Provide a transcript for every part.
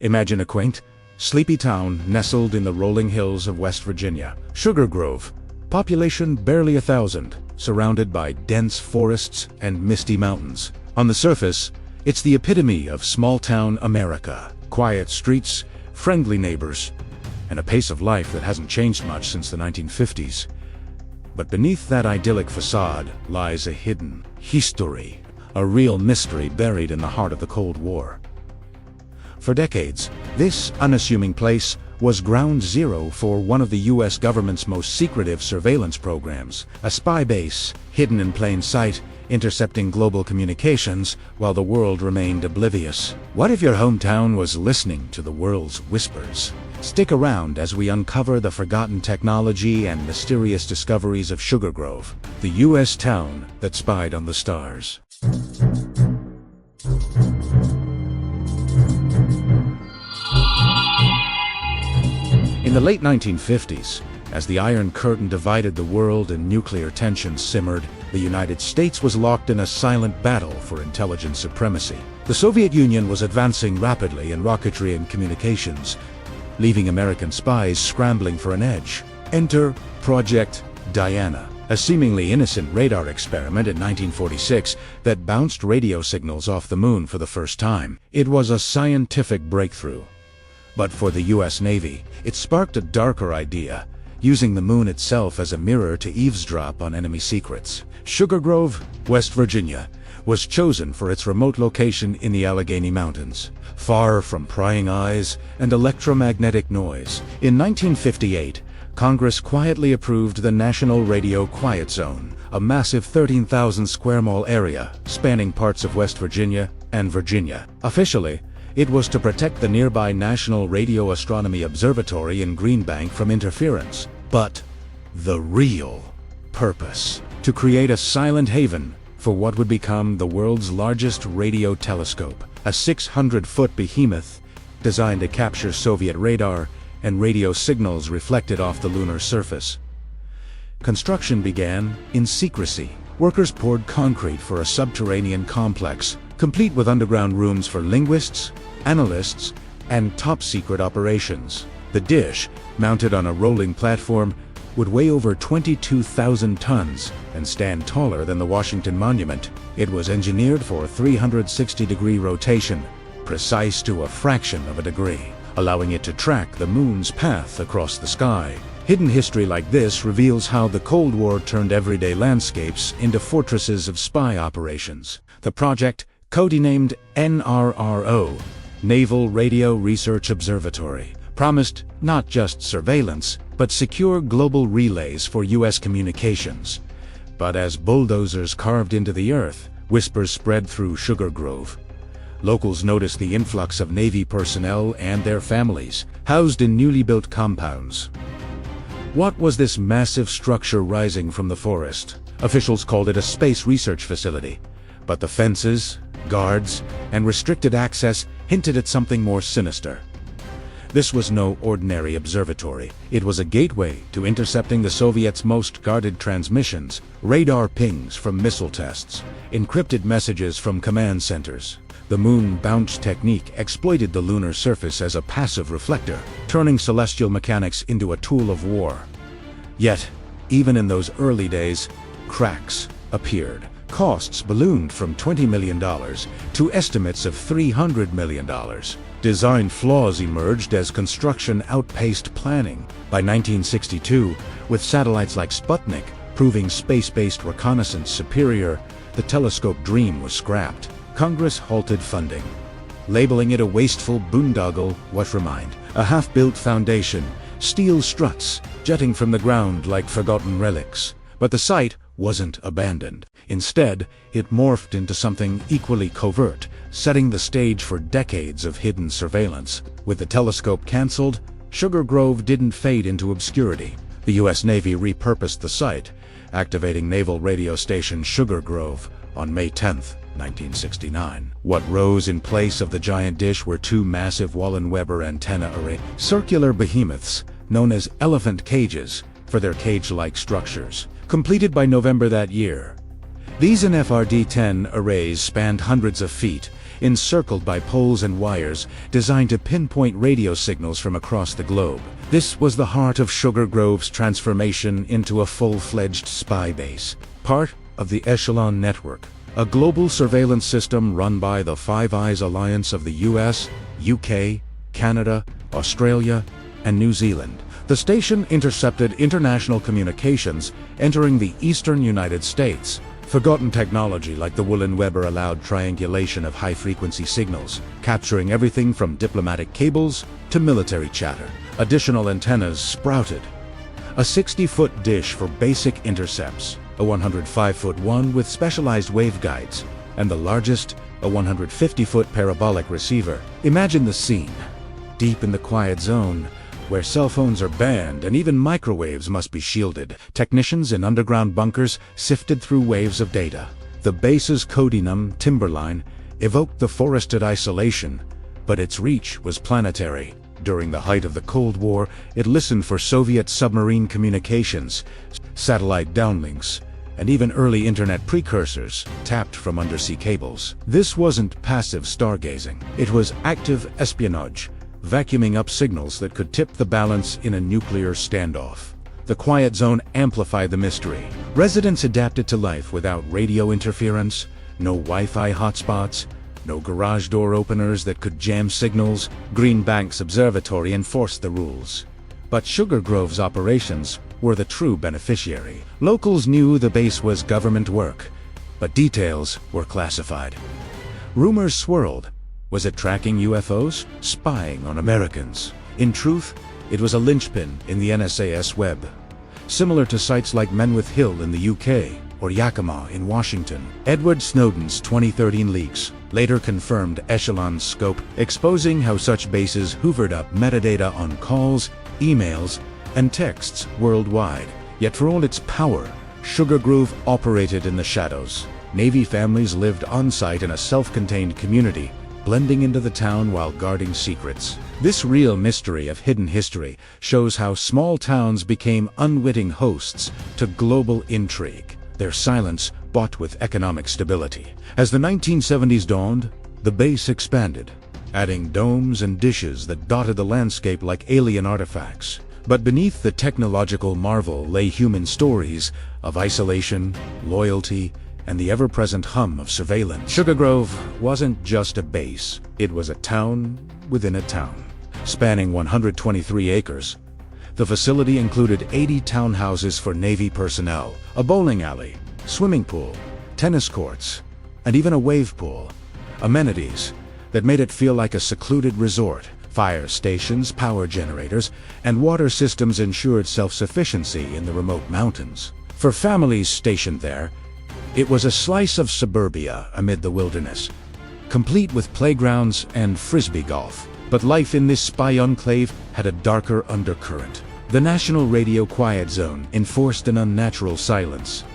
Imagine a quaint, sleepy town nestled in the rolling hills of West Virginia. Sugar Grove, population barely 1,000, surrounded by dense forests and misty mountains. On the surface, it's the epitome of small-town America. Quiet streets, friendly neighbors, and a pace of life that hasn't changed much since the 1950s. But beneath that idyllic facade lies a hidden history, a real mystery buried in the heart of the Cold War. For decades, this unassuming place was ground zero for one of the US government's most secretive surveillance programs, a spy base hidden in plain sight, intercepting global communications while the world remained oblivious. What if your hometown was listening to the world's whispers? Stick around as we uncover the forgotten technology and mysterious discoveries of Sugar Grove, the US town that spied on the stars. In the late 1950s, as the Iron Curtain divided the world and nuclear tensions simmered, the United States was locked in a silent battle for intelligence supremacy. The Soviet Union was advancing rapidly in rocketry and communications, leaving American spies scrambling for an edge. Enter Project Diana, a seemingly innocent radar experiment in 1946 that bounced radio signals off the moon for the first time. It was a scientific breakthrough. But for the US Navy, it sparked a darker idea, using the moon itself as a mirror to eavesdrop on enemy secrets. Sugar Grove, West Virginia, was chosen for its remote location in the Allegheny Mountains, far from prying eyes and electromagnetic noise. In 1958, Congress quietly approved the National Radio Quiet Zone, a massive 13,000 square mile area spanning parts of West Virginia and Virginia. Officially, it was to protect the nearby National Radio Astronomy Observatory in Green Bank from interference. But the real purpose: to create a silent haven for what would become the world's largest radio telescope, a 600-foot behemoth designed to capture Soviet radar and radio signals reflected off the lunar surface. Construction began in secrecy. Workers poured concrete for a subterranean complex, complete with underground rooms for linguists, analysts, and top-secret operations. The dish, mounted on a rolling platform, would weigh over 22,000 tons and stand taller than the Washington Monument. It was engineered for 360-degree rotation, precise to a fraction of a degree, allowing it to track the moon's path across the sky. Hidden history like this reveals how the Cold War turned everyday landscapes into fortresses of spy operations. The project, codenamed NRRO, Naval Radio Research Observatory, promised not just surveillance, but secure global relays for US communications. But as bulldozers carved into the earth, whispers spread through Sugar Grove. Locals noticed the influx of Navy personnel and their families, housed in newly built compounds. What was this massive structure rising from the forest? Officials called it a space research facility, but the fences, guards, and restricted access hinted at something more sinister. This was no ordinary observatory. It was a gateway to intercepting the Soviets' most guarded transmissions, radar pings from missile tests, encrypted messages from command centers. The moon bounce technique exploited the lunar surface as a passive reflector, turning celestial mechanics into a tool of war. Yet, even in those early days, cracks appeared. Costs ballooned from $20 million to estimates of $300 million. Design flaws emerged as construction outpaced planning. By 1962, with satellites like Sputnik proving space-based reconnaissance superior, the telescope dream was scrapped. Congress halted funding, labeling it a wasteful boondoggle. What remained? A half-built foundation, steel struts jutting from the ground like forgotten relics. But the site wasn't abandoned. Instead, it morphed into something equally covert, setting the stage for decades of hidden surveillance. With the telescope cancelled, Sugar Grove didn't fade into obscurity. The US Navy repurposed the site, activating naval radio station Sugar Grove on May 10, 1969. What rose in place of the giant dish were two massive Wullenweber antenna array, circular behemoths known as elephant cages for their cage-like structures. Completed by November that year, these NFRD-10 arrays spanned hundreds of feet, encircled by poles and wires designed to pinpoint radio signals from across the globe. This was the heart of Sugar Grove's transformation into a full-fledged spy base, part of the ECHELON network, a global surveillance system run by the Five Eyes alliance of the US, UK, Canada, Australia, and New Zealand. The station intercepted international communications entering the eastern United States. Forgotten technology like the Wullenweber allowed triangulation of high-frequency signals, capturing everything from diplomatic cables to military chatter. Additional antennas sprouted. A 60-foot dish for basic intercepts, a 105-foot one with specialized waveguides, and the largest, a 150-foot parabolic receiver. Imagine the scene. Deep in the quiet zone, where cell phones are banned and even microwaves must be shielded, technicians in underground bunkers sifted through waves of data. The base's codename, Timberline, evoked the forested isolation, but its reach was planetary. During the height of the Cold War, it listened for Soviet submarine communications, satellite downlinks, and even early internet precursors tapped from undersea cables. This wasn't passive stargazing. It was active espionage, vacuuming up signals that could tip the balance in a nuclear standoff. The quiet zone amplified the mystery. Residents adapted to life without radio interference, no Wi-Fi hotspots, no garage door openers that could jam signals. Greenbank's observatory enforced the rules. But Sugar Grove's operations were the true beneficiary. Locals knew the base was government work, but details were classified. Rumors swirled. Was it tracking UFOs? Spying on Americans? In truth, it was a linchpin in the NSA's web, similar to sites like Menwith Hill in the UK or Yakima in Washington. Edward Snowden's 2013 leaks later confirmed ECHELON's scope, exposing how such bases hoovered up metadata on calls, emails, and texts worldwide. Yet for all its power, Sugar Grove operated in the shadows. Navy families lived on-site in a self-contained community, blending into the town while guarding secrets. This real mystery of hidden history shows how small towns became unwitting hosts to global intrigue, their silence bought with economic stability. As the 1970s dawned, the base expanded, adding domes and dishes that dotted the landscape like alien artifacts. But beneath the technological marvel lay human stories of isolation, loyalty, and the ever-present hum of surveillance. Sugar Grove wasn't just a base, it was a town within a town. Spanning 123 acres, the facility included 80 townhouses for Navy personnel, a bowling alley, swimming pool, tennis courts, and even a wave pool. Amenities that made it feel like a secluded resort. Fire stations, power generators, and water systems ensured self-sufficiency in the remote mountains. For families stationed there, it was a slice of suburbia amid the wilderness, complete with playgrounds and frisbee golf. But life in this spy enclave had a darker undercurrent. The National Radio Quiet Zone enforced an unnatural silence.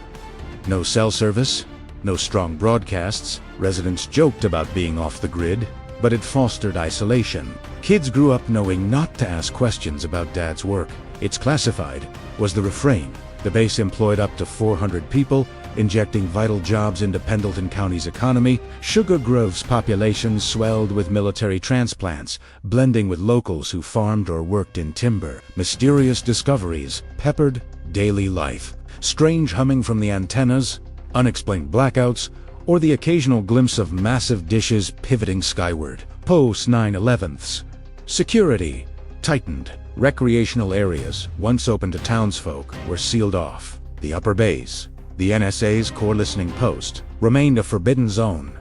No cell service, no strong broadcasts. Residents joked about being off the grid, but it fostered isolation. Kids grew up knowing not to ask questions about Dad's work. "It's classified," was the refrain. The base employed up to 400 people, injecting vital jobs into Pendleton County's economy. Sugar Grove's population swelled with military transplants, blending with locals who farmed or worked in timber. Mysterious discoveries peppered daily life. Strange humming from the antennas, unexplained blackouts, or the occasional glimpse of massive dishes pivoting skyward. Post 9/11. Security tightened. Recreational areas, once open to townsfolk, were sealed off. The upper base, the NSA's core listening post, remained a forbidden zone.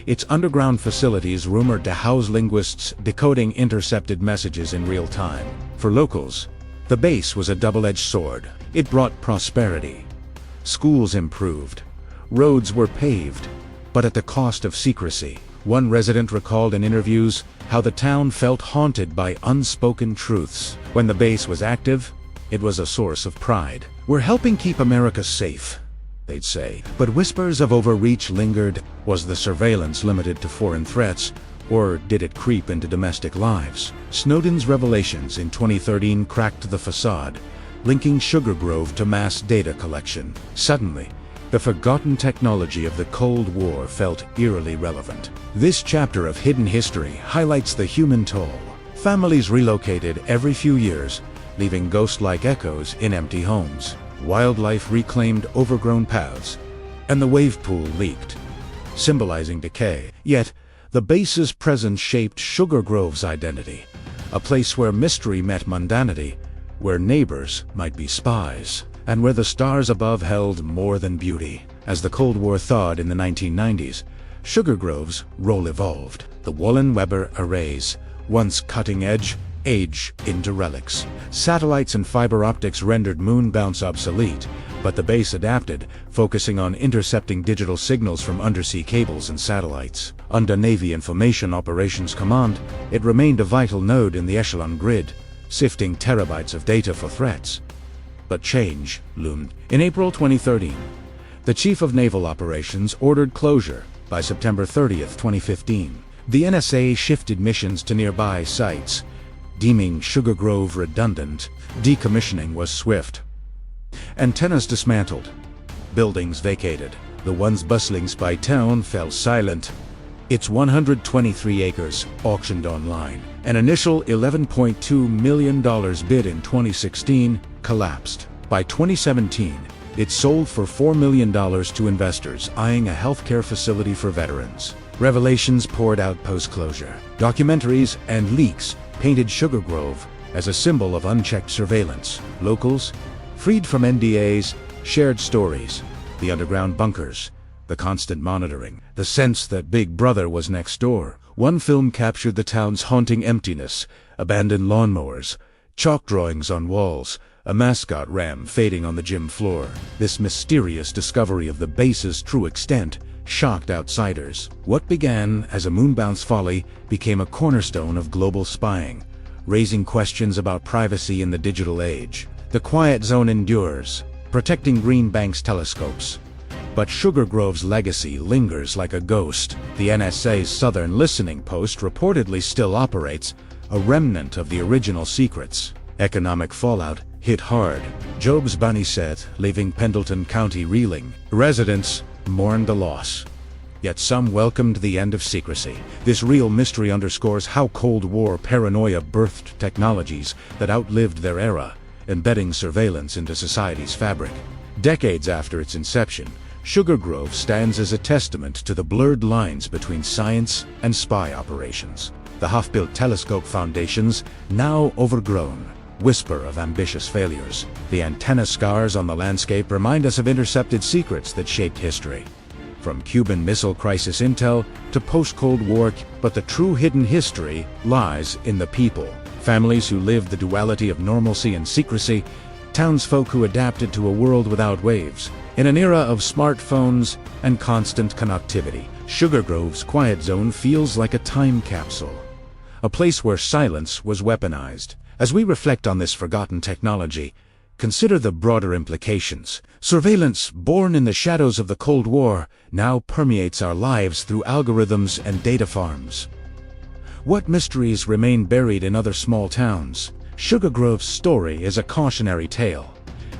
Its underground facilities rumored to house linguists decoding intercepted messages in real time. For locals, the base was a double-edged sword. It brought prosperity. Schools improved. Roads were paved, but at the cost of secrecy. One resident recalled in interviews how the town felt haunted by unspoken truths. When the base was active, it was a source of pride. "We're helping keep America safe," they'd say. But whispers of overreach lingered. Was the surveillance limited to foreign threats, or did it creep into domestic lives? Snowden's revelations in 2013 cracked the facade, linking Sugar Grove to mass data collection. Suddenly, The forgotten technology of the Cold War felt eerily relevant. This chapter of hidden history highlights the human toll. Families relocated every few years, leaving ghost-like echoes in empty homes. Wildlife reclaimed overgrown paths, and the wave pool leaked, symbolizing decay. Yet, the base's presence shaped Sugar Grove's identity, a place where mystery met mundanity, where neighbors might be spies, and where the stars above held more than beauty. As the Cold War thawed in the 1990s, Sugar Grove's role evolved. The Wullenweber arrays, once cutting-edge, age into relics. Satellites and fiber optics rendered moon bounce obsolete, but the base adapted, focusing on intercepting digital signals from undersea cables and satellites. Under Navy Information Operations Command, it remained a vital node in the ECHELON grid, sifting terabytes of data for threats. But change loomed. In April 2013, the Chief of Naval Operations ordered closure. By September 30th, 2015, the NSA shifted missions to nearby sites, deeming Sugar Grove redundant. Decommissioning was swift. Antennas dismantled, buildings vacated. The once bustling Spied town fell silent. Its 123 acres auctioned online. An initial $11.2 million bid in 2016 collapsed. By 2017, it sold for $4 million to investors eyeing a healthcare facility for veterans. Revelations poured out post-closure. Documentaries and leaks painted Sugar Grove as a symbol of unchecked surveillance. Locals, freed from NDAs, shared stories, the underground bunkers, the constant monitoring, the sense that Big Brother was next door. One film captured the town's haunting emptiness: abandoned lawnmowers, chalk drawings on walls, a mascot ram fading on the gym floor. This mysterious discovery of the base's true extent shocked outsiders. What began as a moonbounce folly became a cornerstone of global spying, raising questions about privacy in the digital age. The quiet zone endures, protecting Green Bank's telescopes. But Sugar Grove's legacy lingers like a ghost. The NSA's Southern Listening Post reportedly still operates, a remnant of the original secrets. Economic fallout hit hard. Job's bunny set, leaving Pendleton County reeling. Residents mourned the loss, yet some welcomed the end of secrecy. This real mystery underscores how Cold War paranoia birthed technologies that outlived their era, embedding surveillance into society's fabric. Decades after its inception, Sugar Grove stands as a testament to the blurred lines between science and spy operations. The half-built telescope foundations, now overgrown, whisper of ambitious failures. The antenna scars on the landscape remind us of intercepted secrets that shaped history. From Cuban Missile Crisis intel to post-Cold War, but the true hidden history lies in the people. Families who lived the duality of normalcy and secrecy, townsfolk who adapted to a world without waves. In an era of smartphones and constant connectivity, Sugar Grove's quiet zone feels like a time capsule, a place where silence was weaponized. As we reflect on this forgotten technology, consider the broader implications. Surveillance, born in the shadows of the Cold War, now permeates our lives through algorithms and data farms. What mysteries remain buried in other small towns? Sugar Grove's story is a cautionary tale.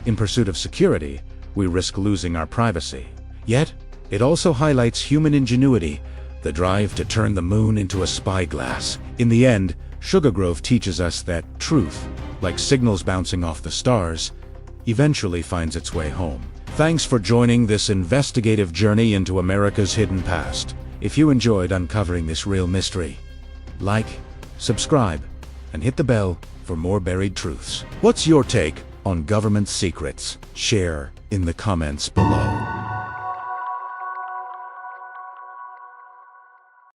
In pursuit of security, we risk losing our privacy. Yet, it also highlights human ingenuity, the drive to turn the moon into a spyglass. In the end, Sugar Grove teaches us that truth, like signals bouncing off the stars, eventually finds its way home. Thanks for joining this investigative journey into America's hidden past. If you enjoyed uncovering this real mystery, like, subscribe, and hit the bell for more buried truths. What's your take on government secrets? Share in the comments below.